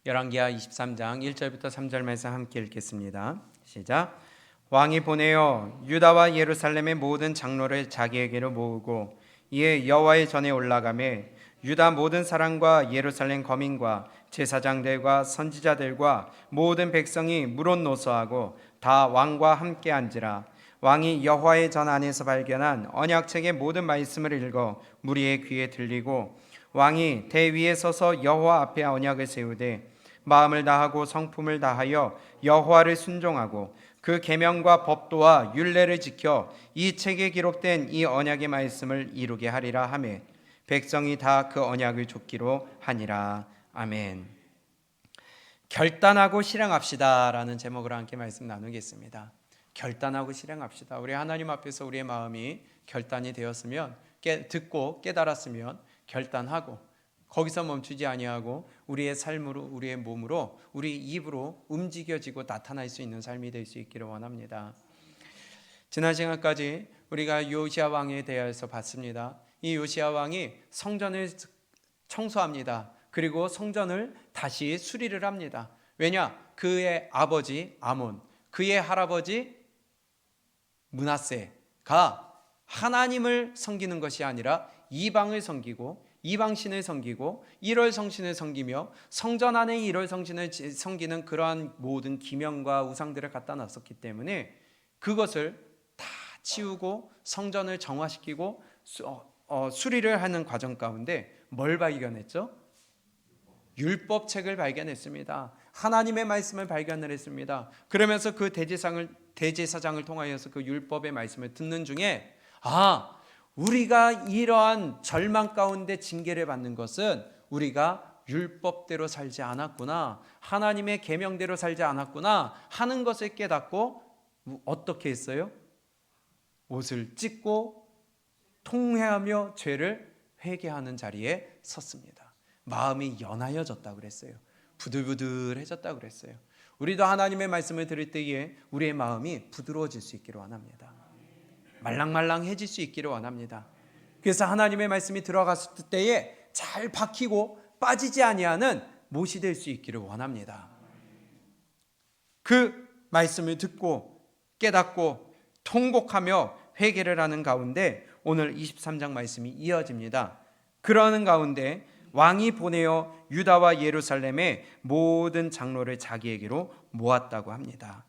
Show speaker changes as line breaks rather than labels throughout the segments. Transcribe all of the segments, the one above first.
열왕기하 23장 1절부터 3절 말씀 함께 읽겠습니다. 시작. 왕이 보내어 유다와 예루살렘의 모든 장로를 자기에게로 모으고 이에 여호와의 전에 올라가매 유다 모든 사람과 예루살렘 거민과 제사장들과 선지자들과 모든 백성이 물론 노소하고 다 왕과 함께 앉으라. 왕이 여호와의 전 안에서 발견한 언약책의 모든 말씀을 읽어 무리의 귀에 들리고 왕이 대 위에 서서 여호와 앞에 언약을 세우되 마음을 다하고 성품을 다하여 여호와를 순종하고 그 계명과 법도와 율례를 지켜 이 책에 기록된 이 언약의 말씀을 이루게 하리라 하매 백성이 다 그 언약을 좇기로 하니라. 아멘. 결단하고 실행합시다라는 제목으로 함께 말씀 나누겠습니다. 결단하고 실행합시다. 우리 하나님 앞에서 우리의 마음이 결단이 되었으면 듣고 깨달았으면 결단하고 거기서 멈추지 아니하고 우리의 삶으로 우리의 몸으로 우리 입으로 움직여지고 나타날 수 있는 삶이 될 수 있기를 원합니다. 지난 시간까지 우리가 요시야 왕에 대해서 봤습니다. 이 요시야 왕이 성전을 청소합니다. 그리고 성전을 다시 수리를 합니다. 왜냐? 그의 아버지 아몬, 그의 할아버지 므낫세가 하나님을 섬기는 것이 아니라 이방을 섬기고 이방신을 섬기고 일월성신을 섬기며 성전 안에 일월성신을 섬기는 그러한 모든 기명과 우상들을 갖다 놨었기 때문에 그것을 다 치우고 성전을 정화시키고 수리를 하는 과정 가운데 뭘 발견했죠? 율법책을 발견했습니다. 하나님의 말씀을 발견을 했습니다. 그러면서 그 대제사장을 통하여서 그 율법의 말씀을 듣는 중에 우리가 이러한 절망 가운데 징계를 받는 것은 우리가 율법대로 살지 않았구나, 하나님의 계명대로 살지 않았구나 하는 것을 깨닫고 어떻게 했어요? 옷을 찢고 통회하며 죄를 회개하는 자리에 섰습니다. 마음이 연하여졌다고 그랬어요. 부들부들해졌다고 그랬어요. 우리도 하나님의 말씀을 들을 때에 우리의 마음이 부드러워질 수 있기를 원합니다. 말랑말랑해질 수 있기를 원합니다. 그래서 하나님의 말씀이 들어갔을 때에 잘 박히고 빠지지 아니하는 못이 될 수 있기를 원합니다. 그 말씀을 듣고 깨닫고 통곡하며 회개를 하는 가운데 오늘 23장 말씀이 이어집니다. 그러는 가운데 왕이 보내어 유다와 예루살렘의 모든 장로를 자기에게로 모았다고 합니다.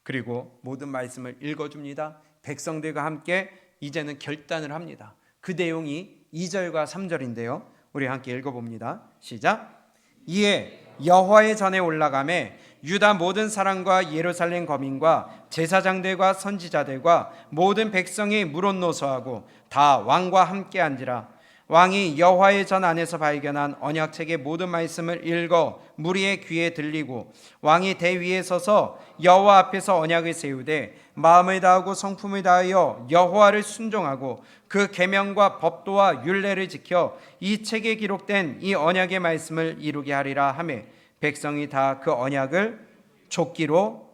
그리고 모든 말씀을 읽어줍니다. 백성들과 함께 이제는 결단을 합니다. 그 내용이 2절과 3절인데요. 우리 함께 읽어봅니다. 시작. 이에 여호와의 전에 올라가매 유다 모든 사람과 예루살렘 거민과 제사장들과 선지자들과 모든 백성이 물론 노소하고 다 왕과 함께 앉으라. 왕이 여호와의 전 안에서 발견한 언약책의 모든 말씀을 읽어 무리의 귀에 들리고 왕이 대 위에 서서 여호와 앞에서 언약을 세우되 마음을 다하고 성품을 다하여 여호와를 순종하고 그 계명과 법도와 율례를 지켜 이 책에 기록된 이 언약의 말씀을 이루게 하리라 하매 백성이 다 그 언약을 좇기로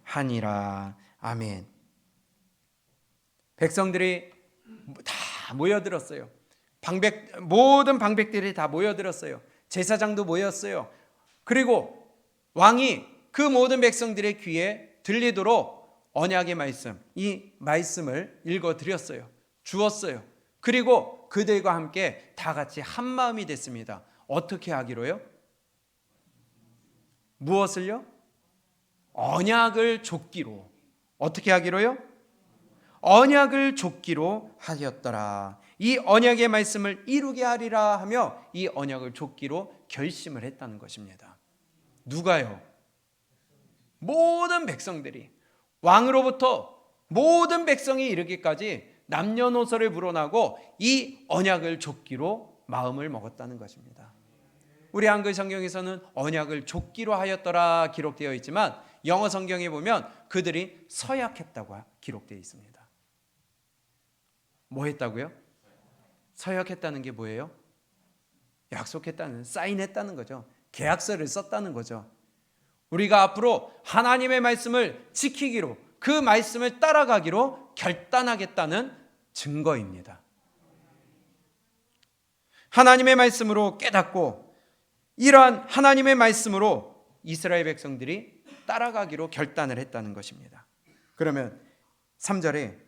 하니라. 아멘. 백성들이 다 모여들었어요. 모든 방백들이 다 모여들었어요. 제사장도 모였어요. 그리고 왕이 그 모든 백성들의 귀에 들리도록 언약의 말씀, 이 말씀을 읽어드렸어요. 주었어요. 그리고 그들과 함께 다 같이 한 마음이 됐습니다. 어떻게 하기로요? 무엇을요? 언약을 좇기로. 어떻게 하기로요? 언약을 좇기로 하였더라. 이 언약의 말씀을 이루게 하리라 하며 이 언약을 좇기로 결심을 했다는 것입니다. 누가요? 모든 백성들이, 왕으로부터 모든 백성이 이르기까지 남녀노소를 불어나고 이 언약을 좇기로 마음을 먹었다는 것입니다. 우리 한글 성경에서는 언약을 좇기로 하였더라 기록되어 있지만 영어 성경에 보면 그들이 서약했다고 기록되어 있습니다. 뭐 했다고요? 서약했다는 게 뭐예요? 약속했다는, 사인했다는 거죠. 계약서를 썼다는 거죠. 우리가 앞으로 하나님의 말씀을 지키기로, 그 말씀을 따라가기로 결단하겠다는 증거입니다. 하나님의 말씀으로 깨닫고 이러한 하나님의 말씀으로 이스라엘 백성들이 따라가기로 결단을 했다는 것입니다. 그러면 3절에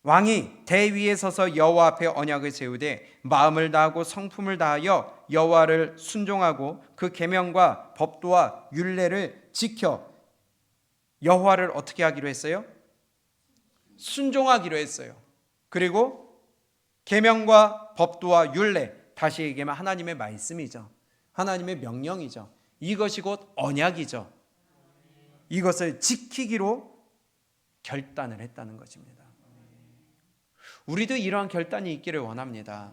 왕이 대위에 서서 여호와 앞에 언약을 세우되 마음을 다하고 성품을 다하여 여호와를 순종하고 그 계명과 법도와 율례를 지켜 여호와를 어떻게 하기로 했어요? 순종하기로 했어요. 그리고 계명과 법도와 율례, 다시 얘기하면 하나님의 말씀이죠. 하나님의 명령이죠. 이것이 곧 언약이죠. 이것을 지키기로 결단을 했다는 것입니다. 우리도 이러한 결단이 있기를 원합니다.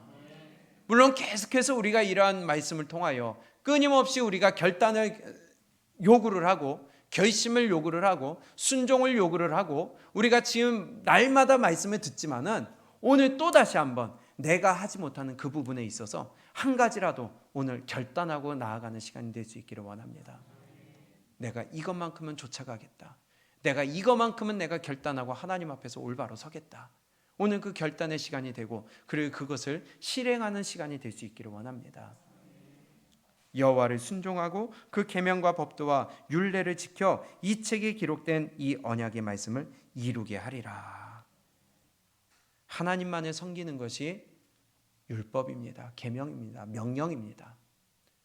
물론 계속해서 우리가 이러한 말씀을 통하여 끊임없이 우리가 결단을 요구를 하고 결심을 요구를 하고 순종을 요구를 하고 우리가 지금 날마다 말씀을 듣지만은 오늘 또 다시 한번 내가 하지 못하는 그 부분에 있어서 한 가지라도 오늘 결단하고 나아가는 시간이 될 수 있기를 원합니다. 내가 이것만큼은 쫓아가겠다. 내가 이것만큼은 내가 결단하고 하나님 앞에서 올바로 서겠다. 오늘 그 결단의 시간이 되고 그리고 그것을 실행하는 시간이 될 수 있기를 원합니다. 여호와를 순종하고 그 계명과 법도와 율례를 지켜 이 책에 기록된 이 언약의 말씀을 이루게 하리라. 하나님만을 섬기는 것이 율법입니다. 계명입니다. 명령입니다.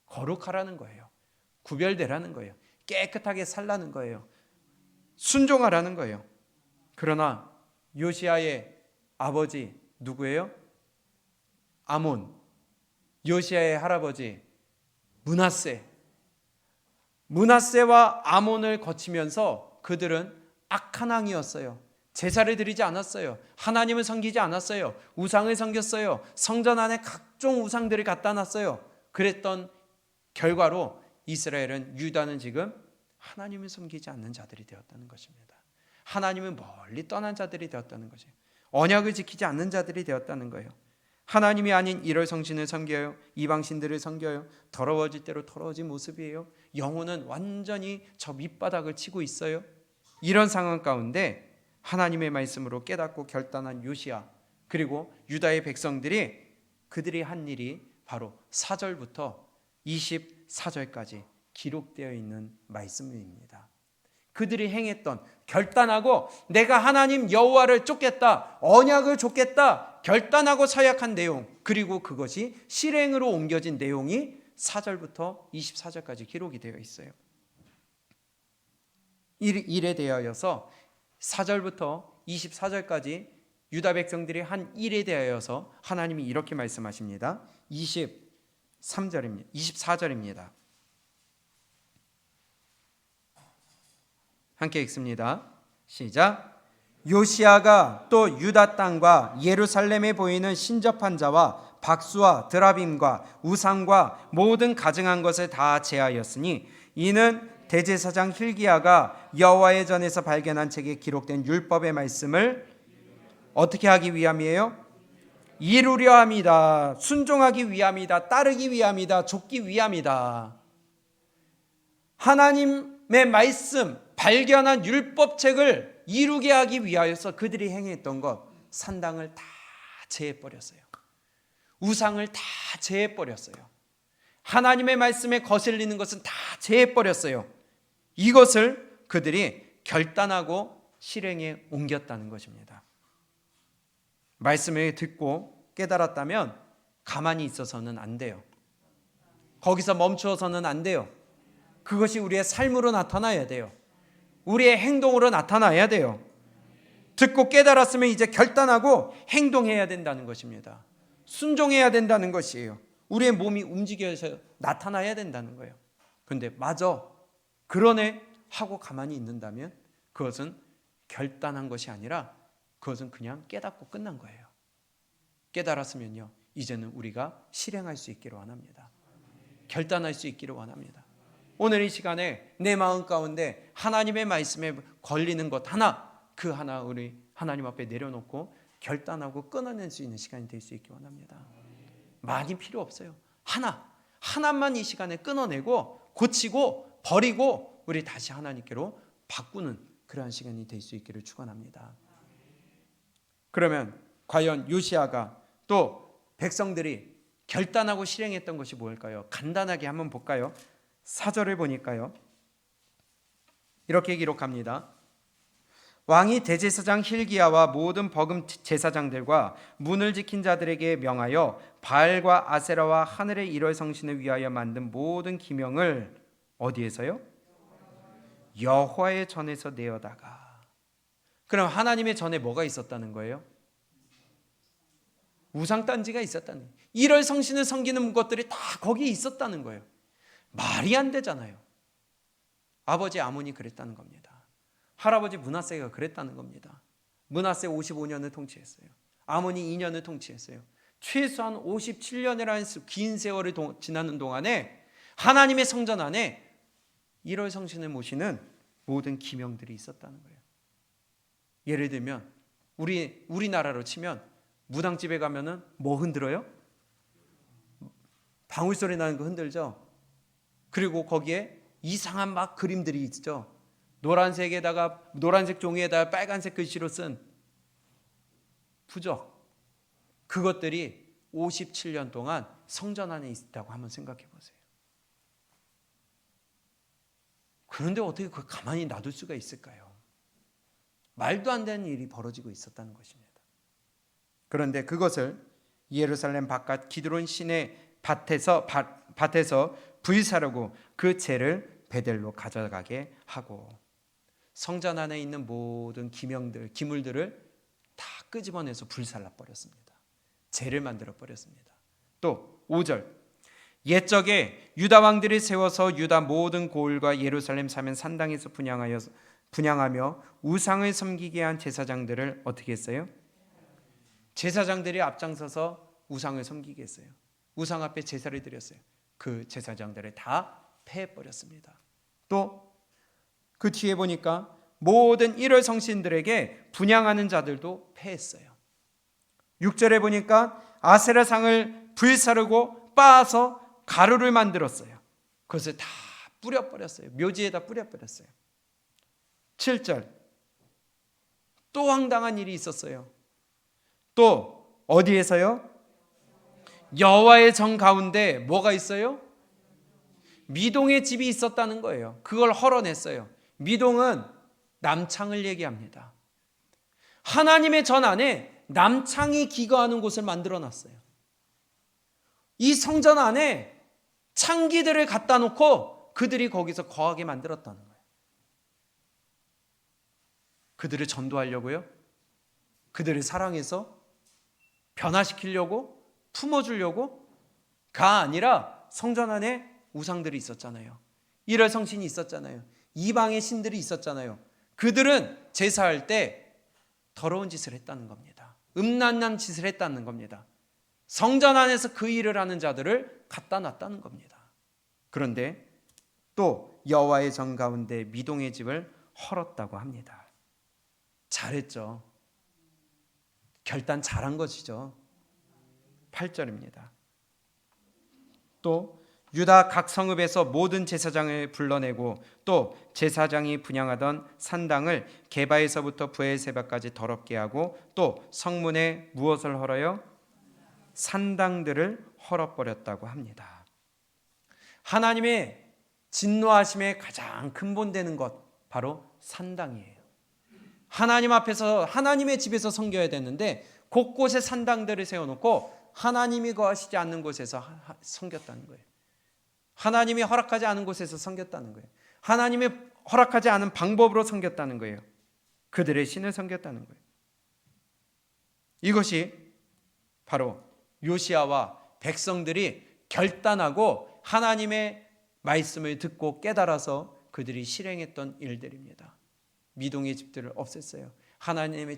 거룩하라는 거예요. 구별되라는 거예요. 깨끗하게 살라는 거예요. 순종하라는 거예요. 그러나 요시야의 아버지 누구예요? 아몬. 요시야의 할아버지 므낫세와 아몬을 거치면서 그들은 악한 왕이었어요. 제사를 드리지 않았어요. 하나님을 섬기지 않았어요. 우상을 섬겼어요. 성전 안에 각종 우상들을 갖다 놨어요. 그랬던 결과로 이스라엘은, 유다는 지금 하나님을 섬기지 않는 자들이 되었다는 것입니다. 하나님을 멀리 떠난 자들이 되었다는 것이에요. 언약을 지키지 않는 자들이 되었다는 거예요. 하나님이 아닌 이럴 성신을 섬겨요. 이방신들을 섬겨요. 더러워질 대로 더러워진 모습이에요. 영혼은 완전히 저 밑바닥을 치고 있어요. 이런 상황 가운데 하나님의 말씀으로 깨닫고 결단한 요시야, 그리고 유다의 백성들이 그들이 한 일이 바로 4절부터 24절까지 기록되어 있는 말씀입니다. 그들이 행했던, 결단하고 내가 하나님 여호와를 쫓겠다, 언약을 쫓겠다 결단하고 서약한 내용, 그리고 그것이 실행으로 옮겨진 내용이 4절부터 24절까지 기록이 되어 있어요. 일에 대하여서 4절부터 24절까지 유다 백성들이 한 일에 대하여서 하나님이 이렇게 말씀하십니다. 24절입니다. 함께 읽습니다. 시작. 요시야가 또 유다 땅과 예루살렘에 보이는 신접한 자와 박수와 드라빔과 우상과 모든 가증한 것을 다 제하였으니 이는 대제사장 hil기야가 여호와의 전에서 발견한 책에 기록된 율법의 말씀을 어떻게 하기 위함이에요? 이루려 함이다. 순종하기 위함이다. 따르기 위함이다. 좇기 위함이다. 하나님의 말씀, 발견한 율법책을 이루게 하기 위하여서 그들이 행했던 것, 산당을 다 제해버렸어요. 우상을 다 제해버렸어요. 하나님의 말씀에 거슬리는 것은 다 제해버렸어요. 이것을 그들이 결단하고 실행에 옮겼다는 것입니다. 말씀을 듣고 깨달았다면 가만히 있어서는 안 돼요. 거기서 멈추어서는 안 돼요. 그것이 우리의 삶으로 나타나야 돼요. 우리의 행동으로 나타나야 돼요. 듣고 깨달았으면 이제 결단하고 행동해야 된다는 것입니다. 순종해야 된다는 것이에요. 우리의 몸이 움직여서 나타나야 된다는 거예요. 그런데 맞아, 그러네 하고 가만히 있는다면 그것은 결단한 것이 아니라 그것은 그냥 깨닫고 끝난 거예요. 깨달았으면요, 이제는 우리가 실행할 수 있기를 원합니다. 결단할 수 있기를 원합니다. 오늘 이 시간에 내 마음 가운데 하나님의 말씀에 걸리는 것 하나, 그 하나 우리 하나님 앞에 내려놓고 결단하고 끊어낼 수 있는 시간이 될 수 있기 원합니다. 많이 필요 없어요. 하나만 이 시간에 끊어내고 고치고 버리고 우리 다시 하나님께로 바꾸는 그러한 시간이 될 수 있기를 축원합니다. 그러면 과연 요시야가 또 백성들이 결단하고 실행했던 것이 뭘까요? 간단하게 한번 볼까요? 4절을 보니까요, 이렇게 기록합니다. 왕이 대제사장 힐기야와 모든 버금 제사장들과 문을 지킨 자들에게 명하여 바알과 아세라와 하늘의 일월 성신을 위하여 만든 모든 기명을 어디에서요? 여호와의 전에서 내어다가. 그럼 하나님의 전에 뭐가 있었다는 거예요? 우상단지가 있었다는 거예요. 일월 성신을 섬기는 것들이 다 거기에 있었다는 거예요. 말이 안 되잖아요. 아버지 아몬이 그랬다는 겁니다. 할아버지 므낫세가 그랬다는 겁니다. 므낫세 55년을 통치했어요. 아몬이 2년을 통치했어요. 최소한 57년이라는 긴 세월이 지나는 동안에 하나님의 성전 안에 1월 성신을 모시는 모든 기명들이 있었다는 거예요. 예를 들면 우리나라로 치면 무당집에 가면은 뭐 흔들어요? 방울 소리 나는 거 흔들죠. 그리고 거기에 이상한 막 그림들이 있죠. 노란색 종이에다가 빨간색 글씨로 쓴 부적, 그것들이 57년 동안 성전 안에 있다고 한번 생각해 보세요. 그런데 어떻게 그걸 가만히 놔둘 수가 있을까요? 말도 안 되는 일이 벌어지고 있었다는 것입니다. 그런데 그것을 예루살렘 바깥 기드론 시내 밭에서 불사르고 그 재를 베델로 가져가게 하고, 성전 안에 있는 모든 기물들을 다 끄집어내서 불살라 버렸습니다. 재를 만들어 버렸습니다. 또 5절, 옛적에 유다 왕들이 세워서 유다 모든 고을과 예루살렘 사면 산당에서 분향하며 우상을 섬기게 한 제사장들을 어떻게 했어요? 제사장들이 앞장서서 우상을 섬기게 했어요. 우상 앞에 제사를 드렸어요. 그 제사장들을 다 패해버렸습니다. 또 그 뒤에 보니까 모든 1월 성신들에게 분향하는 자들도 패했어요. 6절에 보니까 아세라상을 불사르고 빻아서 가루를 만들었어요. 그것을 다 뿌려버렸어요. 묘지에다 뿌려버렸어요. 7절, 또 황당한 일이 있었어요. 또 어디에서요? 여호와의 정 가운데 뭐가 있어요? 미동의 집이 있었다는 거예요. 그걸 헐어냈어요. 미동은 남창을 얘기합니다. 하나님의 전 안에 남창이 기거하는 곳을 만들어놨어요. 이 성전 안에 창기들을 갖다 놓고 그들이 거기서 거하게 만들었다는 거예요. 그들을 전도하려고요? 그들을 사랑해서 변화시키려고? 품어주려고?가 아니라 성전 안에 우상들이 있었잖아요. 1월 성신이 있었잖아요. 이방의 신들이 있었잖아요. 그들은 제사할 때 더러운 짓을 했다는 겁니다. 음란한 짓을 했다는 겁니다. 성전 안에서 그 일을 하는 자들을 갖다 놨다는 겁니다. 그런데 또 여호와의 정 가운데 미동의 집을 헐었다고 합니다. 잘했죠. 결단 잘한 것이죠. 8절입니다. 또 유다 각 성읍에서 모든 제사장을 불러내고 또 제사장이 분향하던 산당을 게바에서부터 브엘세바까지 더럽게 하고 또 성문에 무엇을 헐어요? 산당들을 헐어버렸다고 합니다. 하나님의 진노하심의 가장 근본되는 것, 바로 산당이에요. 하나님 앞에서 하나님의 집에서 섬겨야 되는데 곳곳에 산당들을 세워놓고 하나님이 거하시지 않는 곳에서 섬겼다는 거예요. 하나님이 허락하지 않은 곳에서 섬겼다는 거예요. 하나님이 허락하지 않은 방법으로 섬겼다는 거예요. 그들의 신을 섬겼다는 거예요. 이것이 바로 요시야와 백성들이 결단하고 하나님의 말씀을 듣고 깨달아서 그들이 실행했던 일들입니다. 미동의 집들을 없앴어요. 하나님의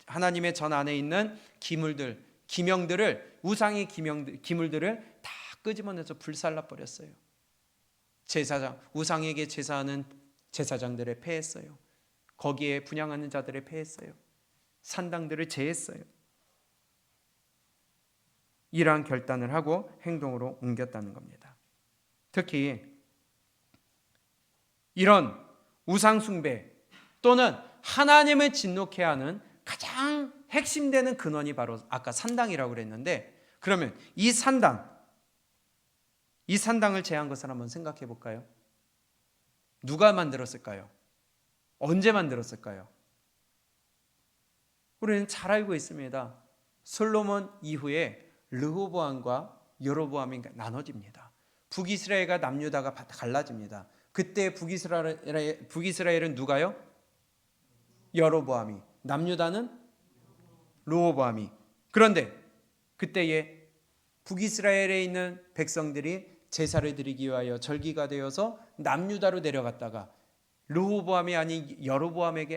하나님의 전 안에 있는 기물들을, 우상의 기물들을 다 끄집어내서 불살라 버렸어요. 우상에게 제사하는 제사장들을 패했어요. 거기에 분향하는 자들을 패했어요. 산당들을 제했어요. 이러한 결단을 하고 행동으로 옮겼다는 겁니다. 특히 이런 우상 숭배 또는 하나님을 진노케 하는 가장 핵심되는 근원이 바로 아까 산당이라고 그랬는데, 그러면 이 산당을 제한 것을 한번 생각해 볼까요? 누가 만들었을까요? 언제 만들었을까요? 우리는 잘 알고 있습니다. 솔로몬 이후에 르호보암과 여로보암이 나눠집니다. 북이스라엘과 남유다가 갈라집니다. 그때 북이스라엘은 누가요? 여로보암이, 남유다는 르호보암이. 그런데 그때에 북이스라엘에 있는 백성들이 제사를 드리기 위하여 절기가 되어서 남유다로 내려갔다가 르호보암이 아닌 여로보암이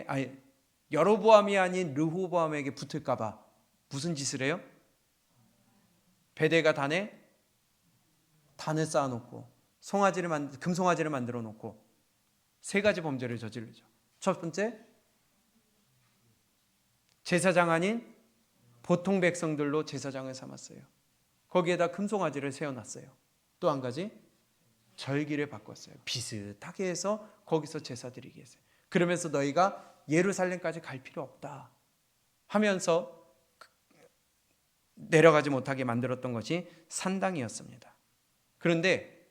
아닌 르호보암에게 붙을까봐 무슨 짓을 해요? 베델과 단에 단을 쌓아놓고 금송아지를 만들어 놓고 세 가지 범죄를 저지르죠. 첫 번째, 제사장 아닌 보통 백성들로 제사장을 삼았어요. 거기에다 금송아지를 세워놨어요. 또 한 가지, 절기를 바꿨어요. 비슷하게 해서 거기서 제사 드리게 했어요. 그러면서 너희가 예루살렘까지 갈 필요 없다 하면서 내려가지 못하게 만들었던 것이 산당이었습니다. 그런데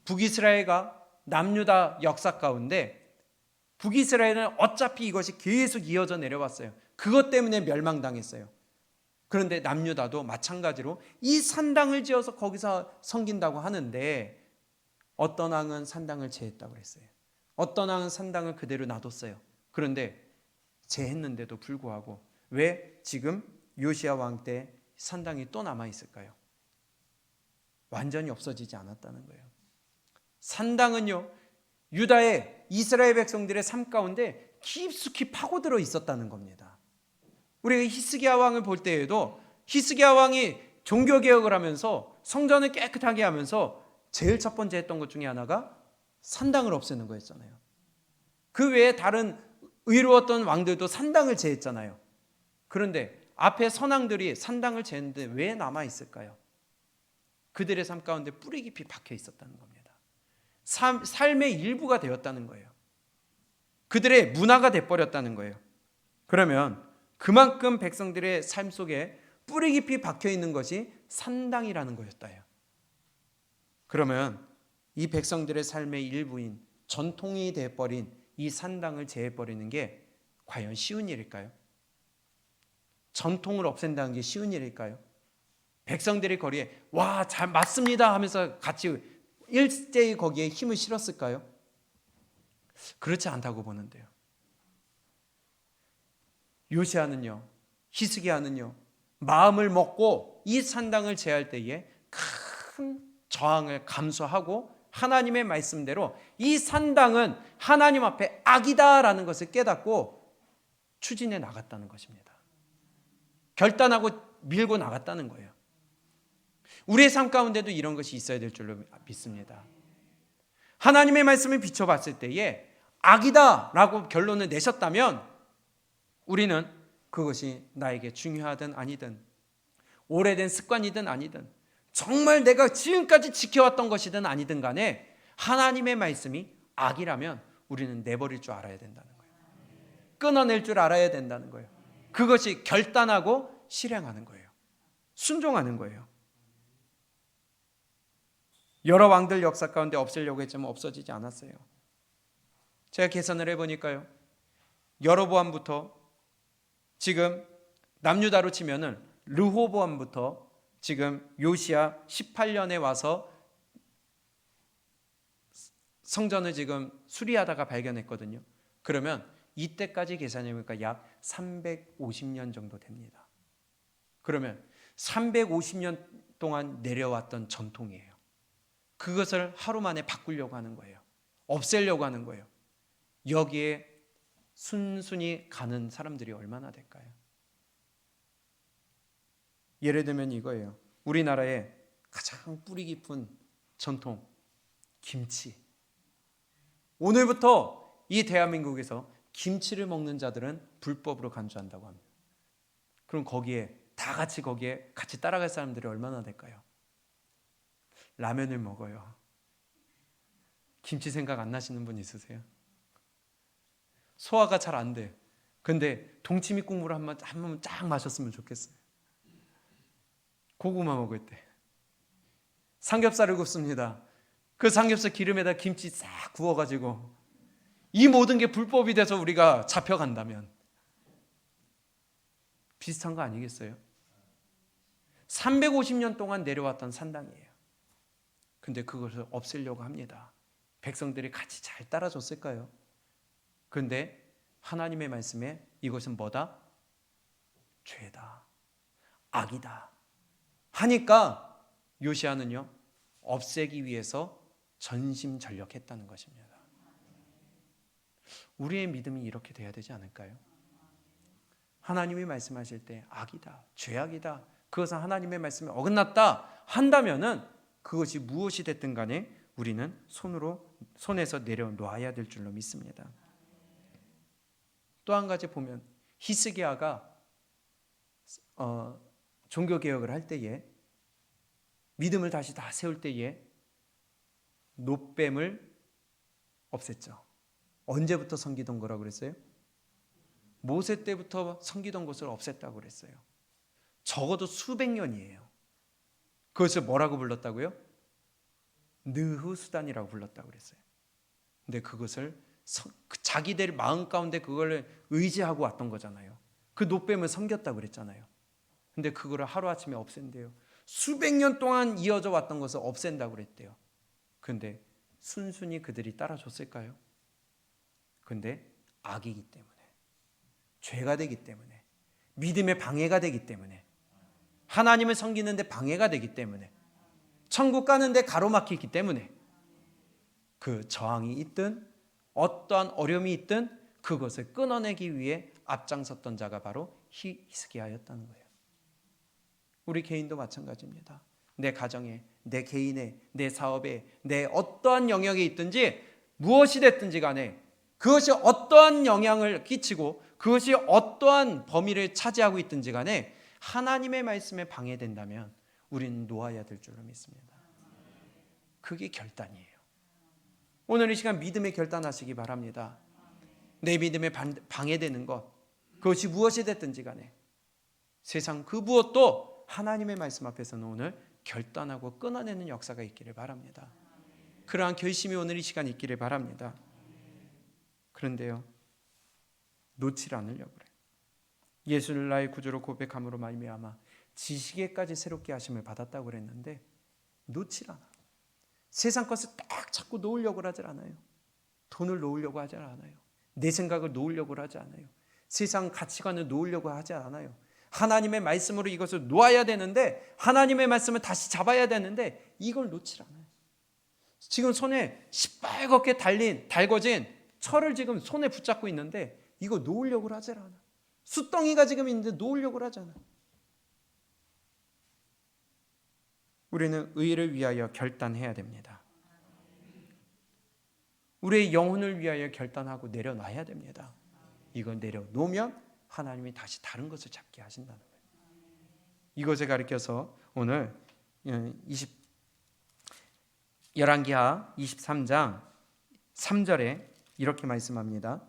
북이스라엘과 남유다 역사 가운데 북이스라엘은 어차피 이것이 계속 이어져 내려왔어요. 그것 때문에 멸망당했어요. 그런데 남유다도 마찬가지로 이 산당을 지어서 거기서 섬긴다고 하는데 어떤 왕은 산당을 제했다고 했어요. 어떤 왕은 산당을 그대로 놔뒀어요. 그런데 제했는데도 불구하고 왜 지금 요시야 왕 때 산당이 또 남아 있을까요? 완전히 없어지지 않았다는 거예요. 산당은요, 유다의 이스라엘 백성들의 삶 가운데 깊숙이 파고들어 있었다는 겁니다. 우리가 히스기야 왕을 볼 때에도 히스기야 왕이 종교 개혁을 하면서 성전을 깨끗하게 하면서 제일 첫 번째 했던 것 중에 하나가 산당을 없애는 거였잖아요. 그 외에 다른 의로웠던 왕들도 산당을 제했잖아요. 그런데 앞에 선왕들이 산당을 제했는데 왜 남아 있을까요? 그들의 삶 가운데 뿌리 깊이 박혀 있었다는 겁니다. 삶의 일부가 되었다는 거예요. 그들의 문화가 돼버렸다는 거예요. 그러면 그만큼 백성들의 삶 속에 뿌리 깊이 박혀 있는 것이 산당이라는 거였다요. 그러면 이 백성들의 삶의 일부인 전통이 돼버린 이 산당을 제해버리는 게 과연 쉬운 일일까요? 전통을 없앤다는 게 쉬운 일일까요? 백성들이 거리에 와, 잘 맞습니다 하면서 같이 일제히 거기에 힘을 실었을까요? 그렇지 않다고 보는데요. 요시야는요, 히스기야는요, 마음을 먹고 이 산당을 제할 때에 큰 저항을 감수하고 하나님의 말씀대로 이 산당은 하나님 앞에 악이다라는 것을 깨닫고 추진해 나갔다는 것입니다. 결단하고 밀고 나갔다는 거예요. 우리의 삶 가운데도 이런 것이 있어야 될 줄로 믿습니다. 하나님의 말씀을 비춰봤을 때에 악이다라고 결론을 내셨다면 우리는 그것이 나에게 중요하든 아니든 오래된 습관이든 아니든 정말 내가 지금까지 지켜왔던 것이든 아니든 간에 하나님의 말씀이 악이라면 우리는 내버릴 줄 알아야 된다는 거예요. 끊어낼 줄 알아야 된다는 거예요. 그것이 결단하고 실행하는 거예요. 순종하는 거예요. 여러 왕들 역사 가운데 없애려고 했지만 없어지지 않았어요. 제가 계산을 해보니까요, 여로보암부터 지금 남유다로 치면은 르호보암부터 지금 요시야 18년에 와서 성전을 지금 수리하다가 발견했거든요. 그러면 이때까지 계산해보니까 약 350년 정도 됩니다. 그러면 350년 동안 내려왔던 전통이에요. 그것을 하루 만에 바꾸려고 하는 거예요. 없애려고 하는 거예요. 여기에 순순히 가는 사람들이 얼마나 될까요? 예를 들면 이거예요. 우리나라의 가장 뿌리 깊은 전통, 김치. 오늘부터 이 대한민국에서 김치를 먹는 자들은 불법으로 간주한다고 합니다. 그럼 거기에 같이 따라갈 사람들이 얼마나 될까요? 라면을 먹어요. 김치 생각 안 나시는 분 있으세요? 소화가 잘 안 돼. 근데 동치미 국물을 한 번 쫙 마셨으면 좋겠어요. 고구마 먹을 때 삼겹살을 굽습니다. 그 삼겹살 기름에다 김치 싹 구워가지고 이 모든 게 불법이 돼서 우리가 잡혀간다면 비슷한 거 아니겠어요? 350년 동안 내려왔던 산당이에요. 근데 그것을 없애려고 합니다. 백성들이 같이 잘 따라줬을까요? 그런데 하나님의 말씀에 이것은 뭐다? 죄다, 악이다 하니까 요시야는요 없애기 위해서 전심전력했다는 것입니다. 우리의 믿음이 이렇게 돼야 되지 않을까요? 하나님이 말씀하실 때 악이다, 죄악이다, 그것은 하나님의 말씀에 어긋났다 한다면은 그것이 무엇이 됐든 간에 우리는 손에서 내려놓아야 될 줄로 믿습니다. 또 한 가지 보면 히스기야가 종교개혁을 할 때에 믿음을 다시 다 세울 때에 놋뱀을 없앴죠. 언제부터 섬기던 거라고 그랬어요? 모세 때부터 섬기던 것을 없앴다고 그랬어요. 적어도 수백 년이에요. 그것을 뭐라고 불렀다고요? 느후수단이라고 불렀다고 그랬어요. 근데 그것을 자기들 마음 가운데 그걸 의지하고 왔던 거잖아요. 그 놋뱀을 섬겼다고 그랬잖아요. 근데 그거를 하루아침에 없앤대요. 수백 년 동안 이어져 왔던 것을 없앤다고 그랬대요. 근데 순순히 그들이 따라줬을까요? 근데 악이기 때문에, 죄가 되기 때문에, 믿음의 방해가 되기 때문에, 하나님을 섬기는데 방해가 되기 때문에, 천국 가는데 가로막히기 때문에 그 저항이 있든 어떠한 어려움이 있든 그것을 끊어내기 위해 앞장섰던 자가 바로 히스기야였다는 거예요. 우리 개인도 마찬가지입니다. 내 가정에, 내 개인에, 내 사업에, 내 어떠한 영역에 있든지 무엇이 됐든지 간에 그것이 어떠한 영향을 끼치고 그것이 어떠한 범위를 차지하고 있든지 간에 하나님의 말씀에 방해된다면 우리는 놓아야 될 줄로 믿습니다. 그게 결단이에요. 오늘 이 시간 믿음의 결단하시기 바랍니다. 내 믿음에 방해되는 것, 그것이 무엇이 됐든지 간에 세상 그 무엇도 하나님의 말씀 앞에서는 오늘 결단하고 끊어내는 역사가 있기를 바랍니다. 그러한 결심이 오늘 이 시간 있기를 바랍니다. 그런데요, 놓지 않으려고 그래요. 예수를 나의 구주로 고백함으로 말미암아 지식에까지 새롭게 하심을 받았다고 그랬는데 놓지 않아. 세상 것을 딱 자꾸 놓으려고 하지 않아요. 돈을 놓으려고 하지 않아요. 내 생각을 놓으려고 하지 않아요. 세상 가치관을 놓으려고 하지 않아요. 하나님의 말씀으로 이것을 놓아야 되는데, 하나님의 말씀을 다시 잡아야 되는데 이걸 놓지 않아요. 지금 손에 시뻘겋게 달궈진 철을 지금 손에 붙잡고 있는데 이거 놓으려고 하지 않아. 숯덩이가 지금 있는데 놓으려고 하지 않아. 우리는 의를 위하여 결단해야 됩니다. 우리의 영혼을 위하여 결단하고 내려놔야 됩니다. 이걸 내려놓으면 하나님이 다시 다른 것을 잡게 하신다는 거예요. 이것을 가리켜서 오늘 열왕기하 23장 3절에 이렇게 말씀합니다.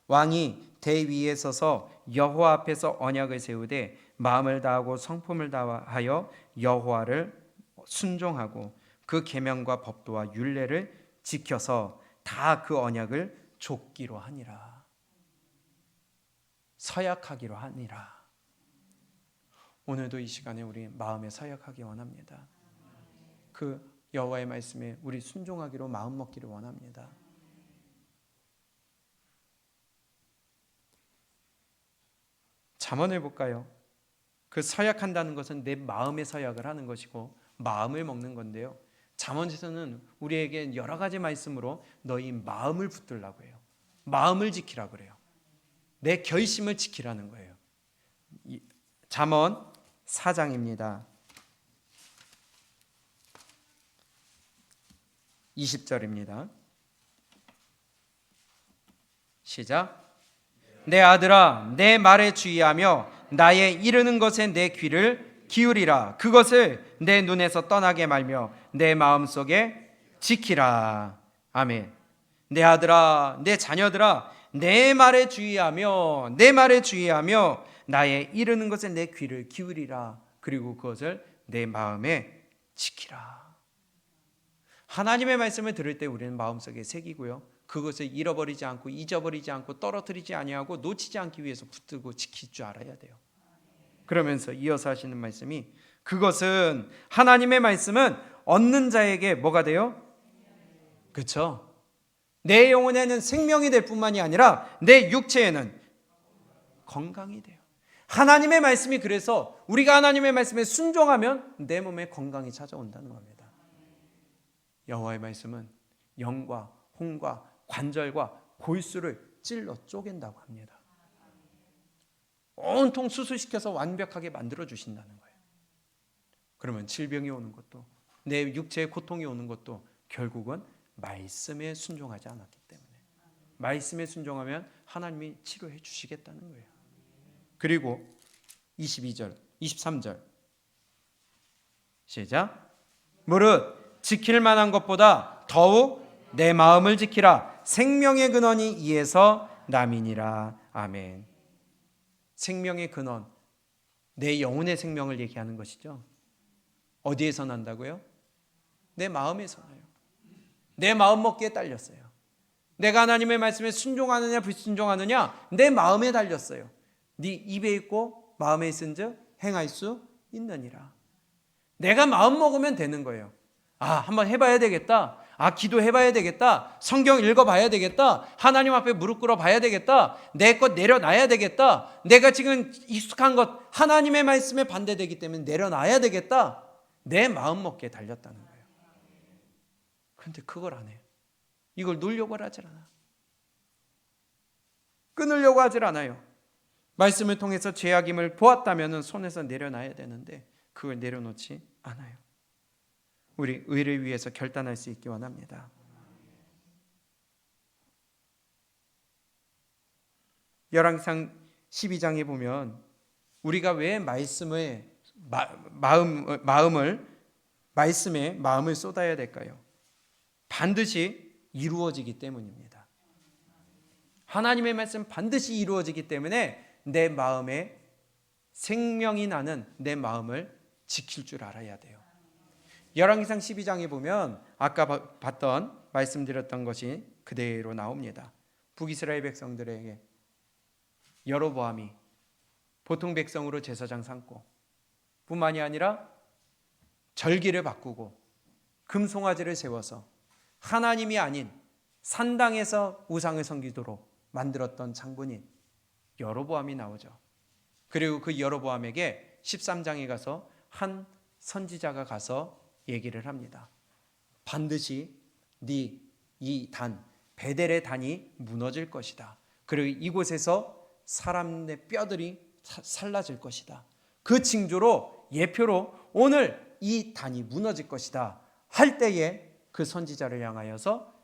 왕이 대위에 서서 여호와 앞에서 언약을 세우되 마음을 다하고 성품을 다하여 여호와를 순종하고 그 계명과 법도와 율례를 지켜서 다 그 언약을 좇기로 하니라. 서약하기로 하니라. 오늘도 이 시간에 우리 마음에 서약하기 원합니다. 그 여호와의 말씀에 우리 순종하기로 마음 먹기를 원합니다. 잠언을 볼까요? 그 서약한다는 것은 내 마음의 서약을 하는 것이고 마음을 먹는 건데요. 잠언에서는 우리에게 여러 가지 말씀으로 너희 마음을 붙들라고 해요. 마음을 지키라고 그래요. 내 결심을 지키라는 거예요. 잠언 4장입니다. 20절입니다. 시작. 내 아들아, 내 말에 주의하며 나의 이르는 것에 내 귀를 기울이라. 그것을 내 눈에서 떠나게 말며 내 마음속에 지키라. 아멘. 내 아들아, 내 자녀들아, 내 말에 주의하며 나의 이르는 것에 내 귀를 기울이라. 그리고 그것을 내 마음에 지키라. 하나님의 말씀을 들을 때 우리는 마음속에 새기고요, 그것을 잃어버리지 않고 잊어버리지 않고 떨어뜨리지 아니하고 놓치지 않기 위해서 붙들고 지킬 줄 알아야 돼요. 그러면서 이어서 하시는 말씀이, 그것은 하나님의 말씀은 얻는 자에게 뭐가 돼요? 그렇죠? 내 영혼에는 생명이 될 뿐만이 아니라 내 육체에는 건강이 돼요. 하나님의 말씀이, 그래서 우리가 하나님의 말씀에 순종하면 내 몸에 건강이 찾아온다는 겁니다. 여호와의 말씀은 영과 혼과 관절과 골수를 찔러 쪼갠다고 합니다. 온통 수술시켜서 완벽하게 만들어 주신다는 거예요. 그러면 질병이 오는 것도, 내 육체에 고통이 오는 것도 결국은 말씀에 순종하지 않았기 때문에, 말씀에 순종하면 하나님이 치료해 주시겠다는 거예요. 그리고 22절, 23절 시작. 무릇 지킬 만한 것보다 더욱 내 마음을 지키라. 생명의 근원이 이에서 남이니라. 아멘. 생명의 근원, 내 영혼의 생명을 얘기하는 것이죠. 어디에서 난다고요? 내 마음에서 나요. 내 마음 먹기에 딸렸어요. 내가 하나님의 말씀에 순종하느냐 불순종하느냐 내 마음에 달렸어요. 네 입에 있고 마음에 있은즉 행할 수 있느니라. 내가 마음 먹으면 되는 거예요. 한번 해봐야 되겠다. 기도해봐야 되겠다. 성경 읽어봐야 되겠다. 하나님 앞에 무릎 꿇어봐야 되겠다. 내 것 내려놔야 되겠다. 내가 지금 익숙한 것 하나님의 말씀에 반대되기 때문에 내려놔야 되겠다. 내 마음 먹기에 달렸다는 거예요. 그런데 그걸 안 해요. 이걸 놓으려고 하질 않아. 끊으려고 하질 않아요. 말씀을 통해서 죄악임을 보았다면 손에서 내려놔야 되는데 그걸 내려놓지 않아요. 우리 의를 위해서 결단할 수 있기 원합니다. 열왕기상 12장에 보면 우리가 왜 말씀에 마음을 쏟아야 될까요? 반드시 이루어지기 때문입니다. 하나님의 말씀 반드시 이루어지기 때문에 내 마음에 생명이 나는 내 마음을 지킬 줄 알아야 돼요. 열왕기상 12장에 보면 아까 봤던 말씀드렸던 것이 그대로 나옵니다. 북이스라엘 백성들에게 여로보암이 보통 백성으로 제사장 삼고 뿐만이 아니라 절기를 바꾸고 금송아지를 세워서 하나님이 아닌 산당에서 우상을 섬기도록 만들었던 장본인 여로보암이 나오죠. 그리고 그 여로보암에게 13장에 가서 한 선지자가 가서 얘기를 합니다. 반드시 네 이 단 베델의 단이 무너질 것이다. 그리고 이곳에서 사람의 뼈들이 살라질 것이다. 그 징조로 예표로 오늘 이 단이 무너질 것이다 할 때에 그 선지자를 향하여서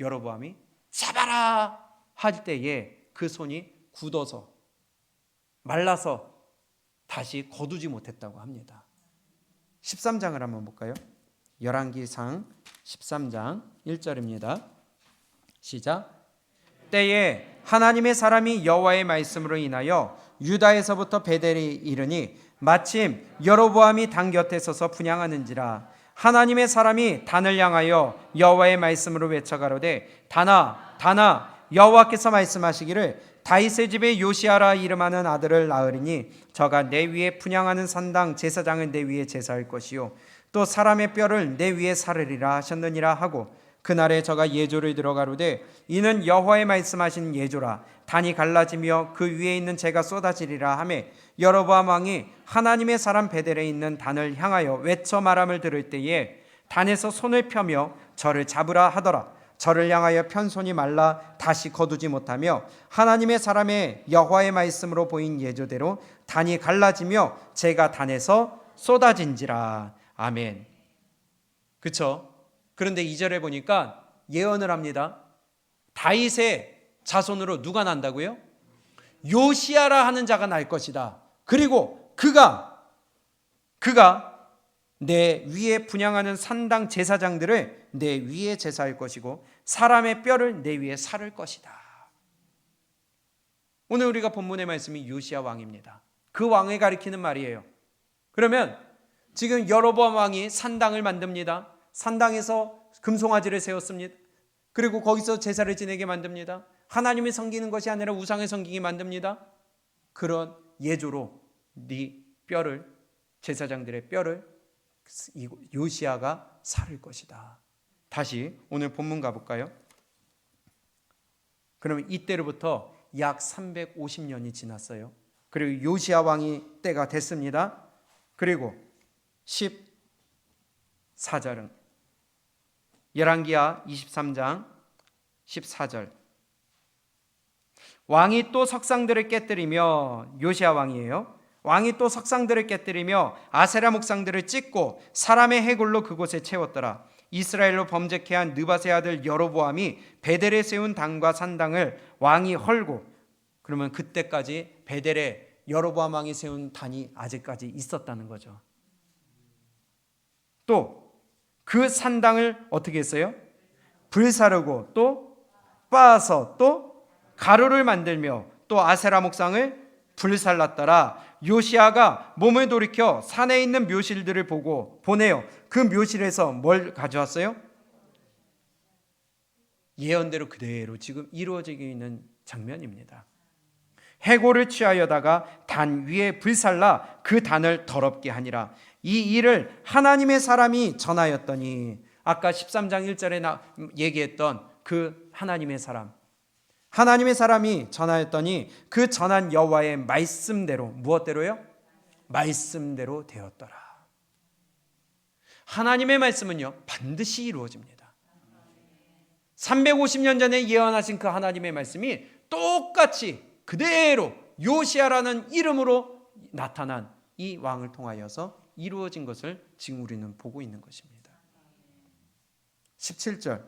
여로보암이 잡아라 할 때에 그 손이 굳어서 말라서 다시 거두지 못했다고 합니다. 13장을 한번 볼까요? 열왕기상 13장 1절입니다. 시작. 때에 하나님의 사람이 여호와의 말씀으로 인하여 유다에서부터 베델에 이르니 마침 여로보암이 단 곁에 서서 분향하는지라. 하나님의 사람이 단을 향하여 여호와의 말씀으로 외쳐가로되 단아 단아 여호와께서 말씀하시기를 다윗의 집에 요시아라 이름하는 아들을 낳으리니 저가 내 위에 분향하는 산당 제사장을 내 위에 제사할 것이요 또 사람의 뼈를 내 위에 사르리라 하셨느니라 하고 그날에 저가 예조를 들어가로되 이는 여호와의 말씀하신 예조라. 단이 갈라지며 그 위에 있는 재가 쏟아지리라 하매 여로보암 왕이 하나님의 사람 베델에 있는 단을 향하여 외쳐 말함을 들을 때에 단에서 손을 펴며 저를 잡으라 하더라. 저를 향하여 편 손이 말라 다시 거두지 못하며 하나님의 사람의 여호와의 말씀으로 보인 예조대로 단이 갈라지며 재가 단에서 쏟아진지라. 아멘. 그렇죠? 그런데 2절에 보니까 예언을 합니다. 다윗의 자손으로 누가 난다고요? 요시아라 하는 자가 날 것이다. 그리고 그가 내 위에 분향하는 산당 제사장들을 내 위에 제사할 것이고 사람의 뼈를 내 위에 사를 것이다. 오늘 우리가 본문의 말씀이 요시아 왕입니다. 그 왕을 가리키는 말이에요. 그러면 지금 여로보암 왕이 산당을 만듭니다. 산당에서 금송아지를 세웠습니다. 그리고 거기서 제사를 지내게 만듭니다. 하나님을 섬기는 것이 아니라 우상을 섬기게 만듭니다. 그런 예조로 네 뼈를, 제사장들의 뼈를 요시야가 살을 것이다. 다시 오늘 본문 가볼까요? 그러면 이때로부터 약 350년이 지났어요. 그리고 요시야 왕이 때가 됐습니다. 그리고 14절은 열왕기하 23장 14절, 왕이 또 석상들을 깨뜨리며, 요시야 왕이에요. 왕이 또 석상들을 깨뜨리며 아세라 목상들을 찢고 사람의 해골로 그곳에 채웠더라. 이스라엘로 범죄케 한 느밧의 아들 여로보암이 베델에 세운 당과 산당을 왕이 헐고, 그러면 그때까지 베델에 여로보암 왕이 세운 단이 아직까지 있었다는 거죠. 또 그 산당을 어떻게 했어요? 불사르고 또 빻아서 또 가루를 만들며 또 아세라 목상을 불살랐더라. 요시야가 몸을 돌이켜 산에 있는 묘실들을 보내요. 그 묘실에서 뭘 가져왔어요? 예언대로 그대로 지금 이루어지고 있는 장면입니다. 해골을 취하여다가 단 위에 불살라 그 단을 더럽게 하니라. 이 일을 하나님의 사람이 전하였더니, 아까 13장 1절에 얘기했던 그 하나님의 사람이 전하였더니 그 전한 여호와의 말씀대로, 무엇대로요? 말씀대로 되었더라. 하나님의 말씀은요 반드시 이루어집니다. 350년 전에 예언하신 그 하나님의 말씀이 똑같이 그대로 요시야라는 이름으로 나타난 이 왕을 통하여서 이루어진 것을 지금 우리는 보고 있는 것입니다. 17절,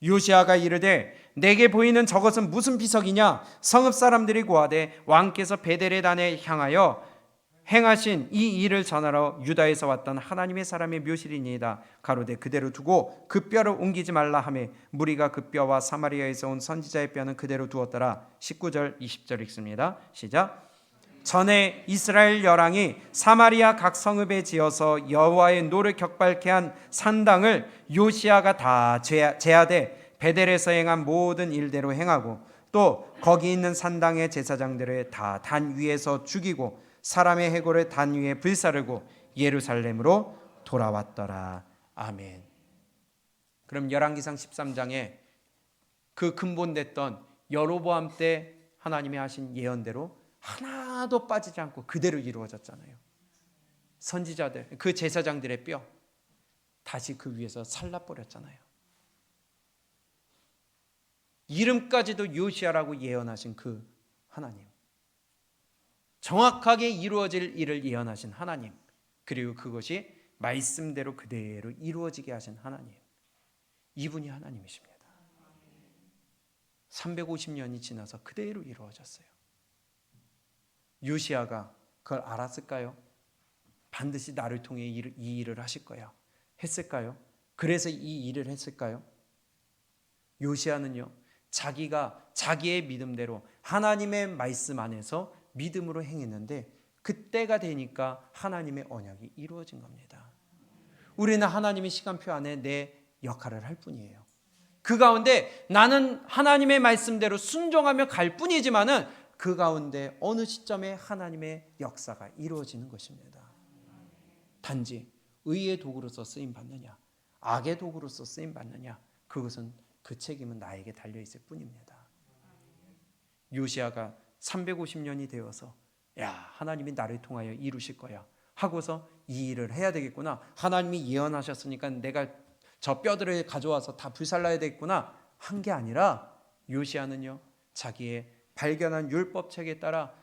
요시야가 이르되 내게 보이는 저것은 무슨 비석이냐? 성읍 사람들이 고하되 왕께서 베델의 단에 향하여 행하신 이 일을 전하러 유다에서 왔던 하나님의 사람의 묘실이니이다. 가로되 그대로 두고 그 뼈를 옮기지 말라 하매 무리가 그 뼈와 사마리아에서 온 선지자의 뼈는 그대로 두었더라. 19절 20절 읽습니다. 시작. 전에 이스라엘 열왕이 사마리아 각 성읍에 지어서 여호와의 노를 격발케 한 산당을 요시야가 다 제하되 베델에서 행한 모든 일대로 행하고, 또 거기 있는 산당의 제사장들을 다 단 위에서 죽이고 사람의 해골을 단 위에 불사르고 예루살렘으로 돌아왔더라. 아멘. 그럼 열왕기상 13장에 그 근본됐던 여로보암 때 하나님이 하신 예언대로 하나도 빠지지 않고 그대로 이루어졌잖아요. 선지자들, 그 제사장들의 뼈 다시 그 위에서 살라버렸잖아요. 이름까지도 요시야라고 예언하신 그 하나님, 정확하게 이루어질 일을 예언하신 하나님, 그리고 그것이 말씀대로 그대로 이루어지게 하신 하나님, 이분이 하나님이십니다. 350년이 지나서 그대로 이루어졌어요. 요시야가 그걸 알았을까요? 반드시 나를 통해 이 일을 하실 거야 했을까요? 그래서 이 일을 했을까요? 요시야는요, 자기가 자기의 믿음대로 하나님의 말씀 안에서 믿음으로 행했는데 그때가 되니까 하나님의 언약이 이루어진 겁니다. 우리는 하나님의 시간표 안에 내 역할을 할 뿐이에요. 그 가운데 나는 하나님의 말씀대로 순종하며 갈 뿐이지만은 그 가운데 어느 시점에 하나님의 역사가 이루어지는 것입니다. 단지 의의 도구로서 쓰임 받느냐, 악의 도구로서 쓰임 받느냐, 그것은 그 책임은 나에게 달려 있을 뿐입니다. 요시야가 350년이 되어서 야, 하나님이 나를 통하여 이루실 거야 하고서 이 일을 해야 되겠구나, 하나님이 예언하셨으니까 내가 저 뼈들을 가져와서 다 불살라야 되겠구나 한 게 아니라, 요시야는요 자기의 발견한 율법책에 따라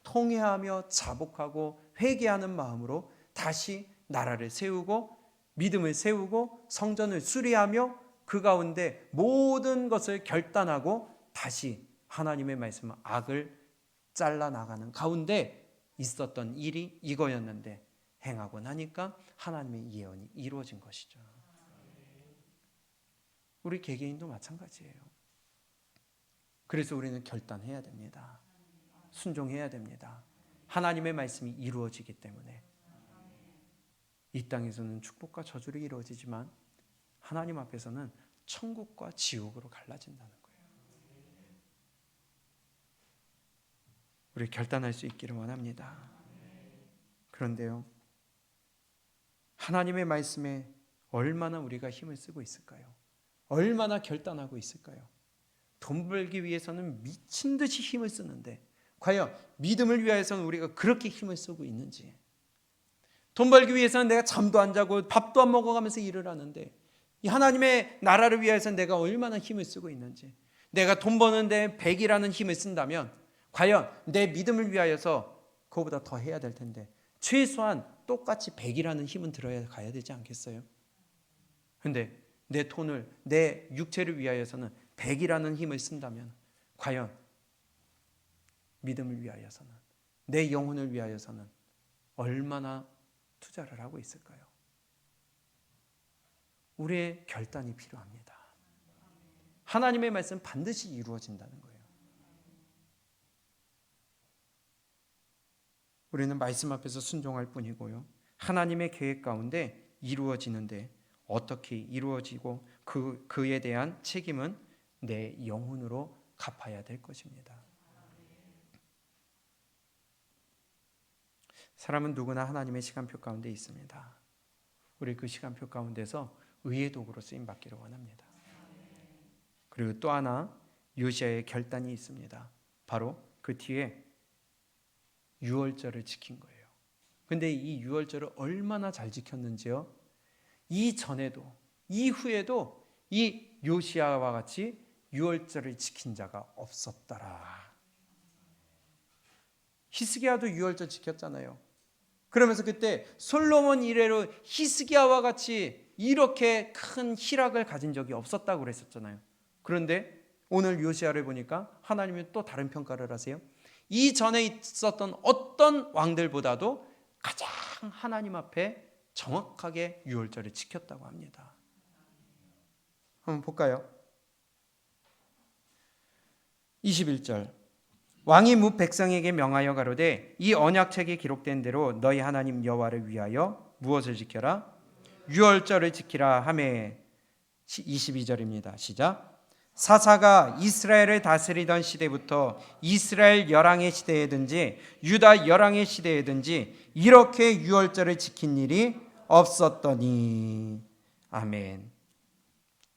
통회하며 자복하고 회개하는 마음으로 다시 나라를 세우고 믿음을 세우고 성전을 수리하며 그 가운데 모든 것을 결단하고 다시 하나님의 말씀, 악을 잘라나가는 가운데 있었던 일이 이거였는데 행하고 나니까 하나님의 예언이 이루어진 것이죠. 우리 개개인도 마찬가지예요. 그래서 우리는 결단해야 됩니다. 순종해야 됩니다. 하나님의 말씀이 이루어지기 때문에. 이 땅에서는 축복과 저주로 이루어지지만 하나님 앞에서는 천국과 지옥으로 갈라진다는 거예요. 우리 결단할 수 있기를 원합니다. 그런데요, 하나님의 말씀에 얼마나 우리가 힘을 쓰고 있을까요? 얼마나 결단하고 있을까요? 돈 벌기 위해서는 미친 듯이 힘을 쓰는데 과연 믿음을 위하여서는 우리가 그렇게 힘을 쓰고 있는지, 돈 벌기 위해서는 내가 잠도 안 자고 밥도 안 먹어가면서 일을 하는데 이 하나님의 나라를 위해서는 내가 얼마나 힘을 쓰고 있는지, 내가 돈 버는데 100이라는 힘을 쓴다면 과연 내 믿음을 위하여서 그거보다 더 해야 될 텐데 최소한 똑같이 100이라는 힘은 들어야 가야 되지 않겠어요? 근데 내 돈을, 내 육체를 위하여서는 100이라는 힘을 쓴다면 과연 믿음을 위하여서는, 내 영혼을 위하여서는 얼마나 투자를 하고 있을까요? 우리의 결단이 필요합니다. 하나님의 말씀 반드시 이루어진다는 거예요. 우리는 말씀 앞에서 순종할 뿐이고요, 하나님의 계획 가운데 이루어지는데 어떻게 이루어지고 그에 대한 책임은 내 영혼으로 갚아야 될 것입니다. 사람은 누구나 하나님의 시간표 가운데 있습니다. 우리 그 시간표 가운데서 의의 도구로 쓰임 받기를 원합니다. 그리고 또 하나 요시야의 결단이 있습니다. 바로 그 뒤에 유월절을 지킨 거예요. 근데 이 유월절을 얼마나 잘 지켰는지요? 이전에도 이후에도 이 요시야와 같이 유월절을 지킨 자가 없었더라. 히스기야도 유월절 지켰잖아요. 그러면서 그때 솔로몬 이래로 히스기야와 같이 이렇게 큰 희락을 가진 적이 없었다고 그랬었잖아요. 그런데 오늘 요시야를 보니까 하나님이 또 다른 평가를 하세요. 이전에 있었던 어떤 왕들보다도 가장 하나님 앞에 정확하게 유월절을 지켰다고 합니다. 한번 볼까요? 21절, 왕이 뭇 백성에게 명하여 가로되 이 언약책에 기록된 대로 너희 하나님 여호와를 위하여 무엇을 지켜라? 유월절을 지키라 하매. 22절입니다. 시작. 사사가 이스라엘을 다스리던 시대부터 이스라엘 열왕의 시대에든지 유다 열왕의 시대에든지 이렇게 유월절을 지킨 일이 없었더니. 아멘.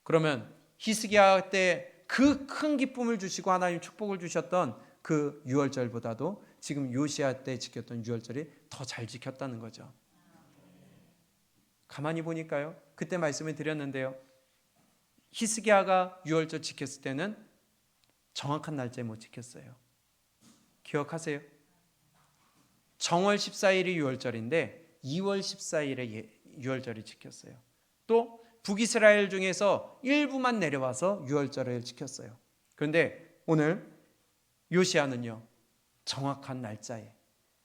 그러면 히스기야 때 그 큰 기쁨을 주시고 하나님 축복을 주셨던 그 유월절보다도 지금 요시야 때 지켰던 유월절이 더 잘 지켰다는 거죠. 가만히 보니까요, 그때 말씀을 드렸는데요, 히스기야가 유월절 지켰을 때는 정확한 날짜에 못 지켰어요. 기억하세요? 정월 14일이 유월절인데 2월 14일에 유월절을 지켰어요. 또 북이스라엘 중에서 일부만 내려와서 유월절을 지켰어요. 그런데 오늘 요시야는요, 정확한 날짜에,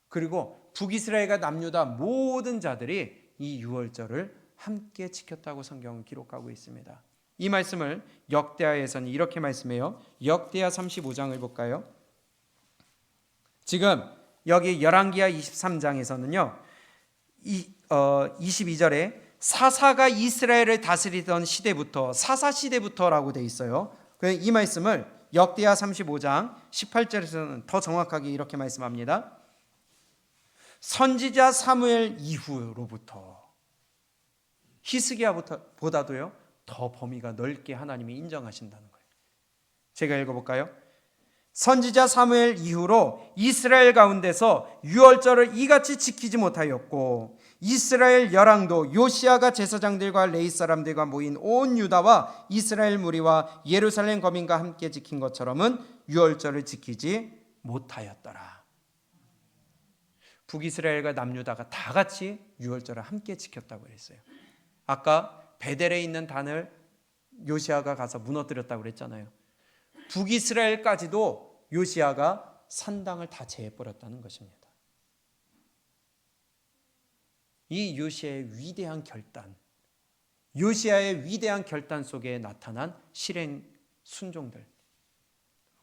그리고 북이스라엘과 남유다 모든 자들이 이 유월절을 함께 지켰다고 성경은 기록하고 있습니다. 이 말씀을 역대하에서는 이렇게 말씀해요. 역대하 35장을 볼까요? 지금 여기 열왕기하 23장에서는요 22절에 사사가 이스라엘을 다스리던 시대부터, 사사 시대부터라고 돼 있어요. 이 말씀을 역대하 35장 18절에서는 더 정확하게 이렇게 말씀합니다. 선지자 사무엘 이후로부터, 히스기야보다도요 더 범위가 넓게 하나님이 인정하신다는 거예요. 제가 읽어볼까요? 선지자 사무엘 이후로 이스라엘 가운데서 유월절을 이같이 지키지 못하였고 이스라엘 열왕도 요시야가 제사장들과 레위 사람들과 모인 온 유다와 이스라엘 무리와 예루살렘 거민과 함께 지킨 것처럼은 유월절을 지키지 못하였더라. 북이스라엘과 남유다가 다 같이 유월절을 함께 지켰다고 그랬어요. 아까 베델에 있는 단을 요시야가 가서 무너뜨렸다고 그랬잖아요. 북이스라엘까지도 요시야가 산당을 다 제해버렸다는 것입니다. 이 요시야의 위대한 결단, 요시야의 위대한 결단 속에 나타난 실행 순종들,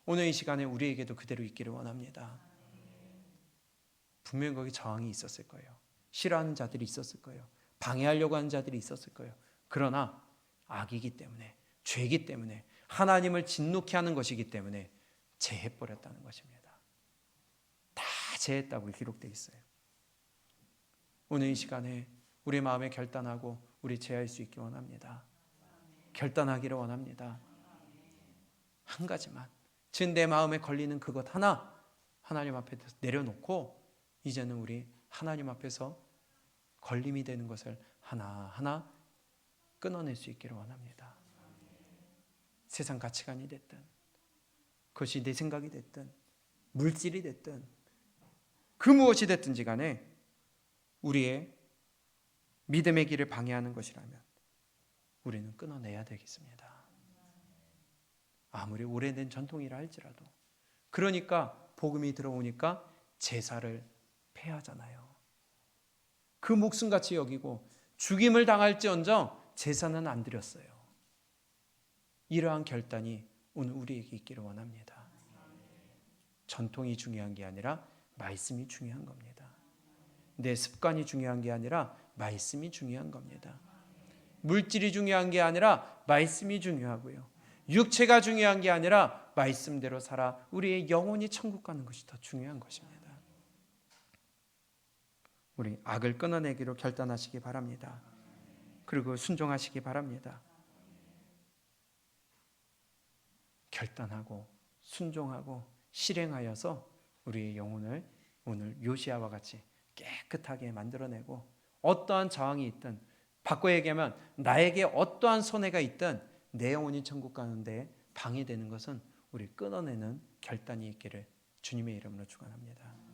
오늘 이 시간에 우리에게도 그대로 있기를 원합니다. 분명히 거기 저항이 있었을 거예요. 싫어하는 자들이 있었을 거예요. 방해하려고 하는 자들이 있었을 거예요. 그러나 악이기 때문에, 죄이기 때문에, 하나님을 진노케 하는 것이기 때문에 제해버렸다는 것입니다. 다 제했다고 기록되어 있어요. 오늘 이 시간에 우리 마음에 결단하고 우리 제할 수 있기 원합니다. 결단하기를 원합니다. 한 가지만, 지금 내 마음에 걸리는 그것 하나 하나님 앞에 내려놓고 이제는 우리 하나님 앞에서 걸림이 되는 것을 하나하나 끊어낼 수 있기를 원합니다. 세상 가치관이 됐든, 그것이 내 생각이 됐든, 물질이 됐든, 그 무엇이 됐든지 간에 우리의 믿음의 길을 방해하는 것이라면 우리는 끊어내야 되겠습니다. 아무리 오래된 전통이라 할지라도. 그러니까 복음이 들어오니까 제사를 폐하잖아요. 그 목숨같이 여기고 죽임을 당할지언정 제사는 안 드렸어요. 이러한 결단이 오늘 우리에게 있기를 원합니다. 전통이 중요한 게 아니라 말씀이 중요한 겁니다. 내 습관이 중요한 게 아니라 말씀이 중요한 겁니다. 물질이 중요한 게 아니라 말씀이 중요하고요. 육체가 중요한 게 아니라 말씀대로 살아 우리의 영혼이 천국 가는 것이 더 중요한 것입니다. 우리 악을 끊어내기로 결단하시기 바랍니다. 그리고 순종하시기 바랍니다. 결단하고 순종하고 실행하여서 우리의 영혼을 오늘 요시아와 같이 깨끗하게 만들어내고, 어떠한 저항이 있든, 바꿔 얘기하면 나에게 어떠한 손해가 있든 내 영혼이 천국 가는데 방해되는 것은 우리 끊어내는 결단이 있기를 주님의 이름으로 축원합니다.